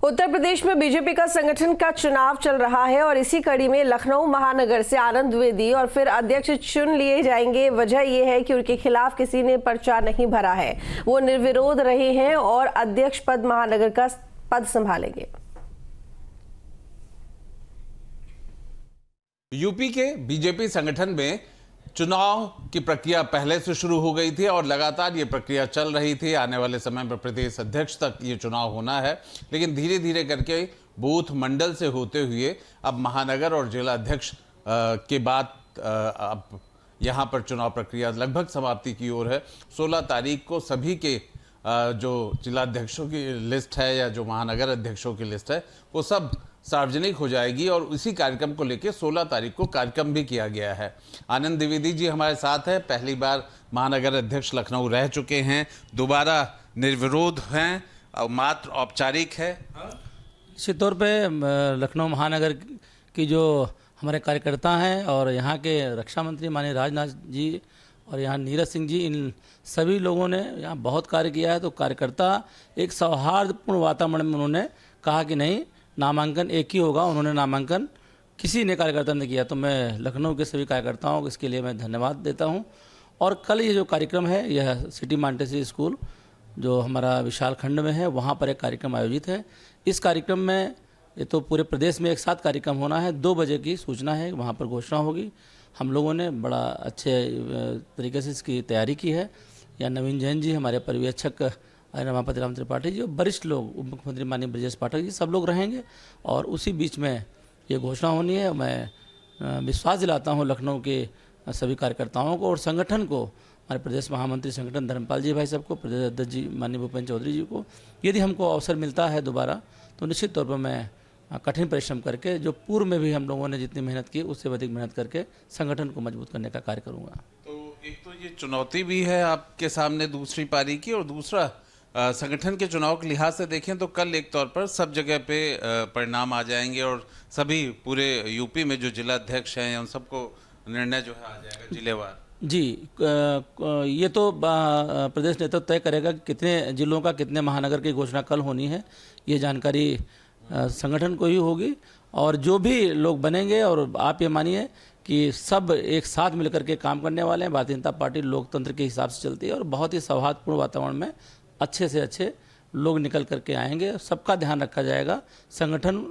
उत्तर प्रदेश में बीजेपी का संगठन का चुनाव चल रहा है और इसी कड़ी में लखनऊ महानगर से आनंद द्विवेदी और फिर अध्यक्ष चुन लिए जाएंगे। वजह यह है कि उनके खिलाफ किसी ने पर्चा नहीं भरा है, वो निर्विरोध रहे हैं और अध्यक्ष पद महानगर का पद संभालेंगे। यूपी के बीजेपी संगठन में चुनाव की प्रक्रिया पहले से शुरू हो गई थी और लगातार ये प्रक्रिया चल रही थी। आने वाले समय में प्रदेश अध्यक्ष तक ये चुनाव होना है, लेकिन धीरे धीरे करके बूथ मंडल से होते हुए अब महानगर और जिला अध्यक्ष के बाद अब यहाँ पर चुनाव प्रक्रिया लगभग समाप्ति की ओर है। 16 तारीख को सभी के जो जिलाध्यक्षों की लिस्ट है या जो महानगर अध्यक्षों की लिस्ट है वो सब सार्वजनिक हो जाएगी और उसी कार्यक्रम को लेकर 16 तारीख को कार्यक्रम भी किया गया है। आनंद द्विवेदी जी हमारे साथ हैं, पहली बार महानगर अध्यक्ष लखनऊ रह चुके हैं, दोबारा निर्विरोध हैं और मात्र औपचारिक है। निश्चित तौर पे लखनऊ महानगर की जो हमारे कार्यकर्ता हैं और यहाँ के रक्षा मंत्री माननीय राजनाथ जी और यहाँ नीरज सिंह जी, इन सभी लोगों ने यहाँ बहुत कार्य किया है। तो कार्यकर्ता एक सौहार्दपूर्ण वातावरण में उन्होंने कहा कि नहीं, नामांकन एक ही होगा। उन्होंने नामांकन किसी ने कार्यकर्ता ने किया, तो मैं लखनऊ के सभी कार्यकर्ताओं को इसके लिए मैं धन्यवाद देता हूं। और कल ये जो कार्यक्रम है यह सिटी मॉन्टेसरी स्कूल जो हमारा विशाल खंड में है, वहां पर एक कार्यक्रम आयोजित है। इस कार्यक्रम में ये तो पूरे प्रदेश में एक साथ कार्यक्रम होना है। 2 बजे की सूचना है, वहाँ पर घोषणा होगी। हम लोगों ने बड़ा अच्छे तरीके से इसकी तैयारी की है। या नवीन जैन जी, हमारे पर्यवेक्षक रमापति राम त्रिपाठी जी, वरिष्ठ लोग, उप मुख्यमंत्री माननीय ब्रजेश पाठक जी, सब लोग रहेंगे और उसी बीच में ये घोषणा होनी है। मैं विश्वास दिलाता हूँ लखनऊ के सभी कार्यकर्ताओं को और संगठन को, हमारे प्रदेश महामंत्री संगठन धर्मपाल जी भाई साहब को, प्रदेश अध्यक्ष जी माननीय भूपेन्द्र चौधरी जी को, यदि हमको अवसर मिलता है दोबारा तो निश्चित तौर पर मैं कठिन परिश्रम करके, जो पूर्व में भी हम लोगों ने जितनी मेहनत की उससे अधिक मेहनत करके संगठन को मजबूत करने का कार्य करूँगा। तो एक तो ये चुनौती भी है आपके सामने दूसरी पारी की, और दूसरा संगठन के चुनाव के लिहाज से देखें तो कल एक तौर पर सब जगह पे परिणाम आ जाएंगे और सभी पूरे यूपी में जो जिला अध्यक्ष हैं उन सबको निर्णय जो है आ जाएगा जिलेवार। जी, ये तो प्रदेश नेतृत्व तय करेगा कि कितने जिलों का, कितने महानगर की घोषणा कल होनी है। ये जानकारी संगठन को ही होगी और जो भी लोग बनेंगे, और आप ये मानिए कि सब एक साथ मिलकर के काम करने वाले हैं। भारतीय जनता पार्टी लोकतंत्र के हिसाब से चलती है और बहुत ही सौहार्दपूर्ण वातावरण में अच्छे से अच्छे लोग निकल करके आएंगे। सबका ध्यान रखा जाएगा। संगठन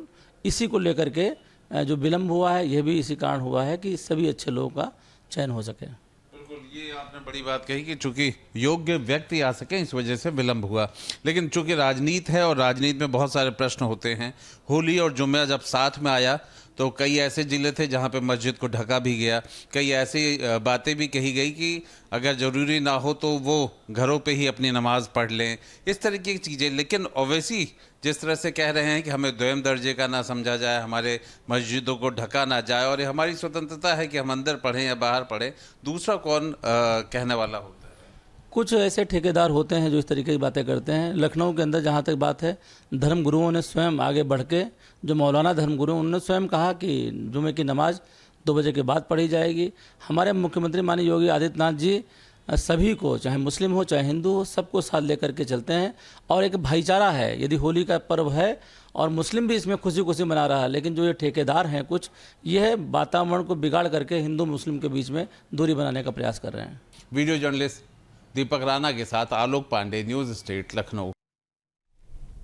इसी को लेकर के जो विलम्ब हुआ है, यह भी इसी कारण हुआ है कि सभी अच्छे लोगों का चयन हो सके। बिल्कुल, ये आपने बड़ी बात कही कि चूंकि योग्य व्यक्ति आ सके इस वजह से विलम्ब हुआ। लेकिन चूंकि राजनीति है और राजनीति में बहुत सारे प्रश्न होते हैं, होली और जुम्मा जब साथ में आया तो कई ऐसे जिले थे जहां पे मस्जिद को ढका भी गया, कई ऐसी बातें भी कही गई कि अगर ज़रूरी ना हो तो वो घरों पे ही अपनी नमाज पढ़ लें, इस तरीके की चीज़ें। लेकिन ओवैसी जिस तरह से कह रहे हैं कि हमें द्वितीय दर्जे का ना समझा जाए, हमारे मस्जिदों को ढका ना जाए और ये हमारी स्वतंत्रता है कि हम अंदर पढ़ें या बाहर पढ़ें, दूसरा कौन कहने वाला होता है? कुछ ऐसे ठेकेदार होते हैं जो इस तरीके की बातें करते हैं। लखनऊ के अंदर जहाँ तक बात है, धर्मगुरुओं ने स्वयं आगे बढ़ के, जो मौलाना धर्मगुरु, उन्होंने स्वयं कहा कि जुमे की नमाज 2 बजे के बाद पढ़ी जाएगी। हमारे मुख्यमंत्री माननीय योगी आदित्यनाथ जी सभी को, चाहे मुस्लिम हो चाहे हिंदू हो, सबको साथ लेकर के चलते हैं और एक भाईचारा है। यदि होली का पर्व है और मुस्लिम भी इसमें खुशी खुशी मना रहा है, लेकिन जो ये ठेकेदार हैं कुछ, यह वातावरण को बिगाड़ करके हिंदू मुस्लिम के बीच में दूरी बनाने का प्रयास कर रहे हैं। वीडियो जर्नलिस्ट दीपक राणा के साथ आलोक पांडे, न्यूज़ स्टेट, लखनऊ।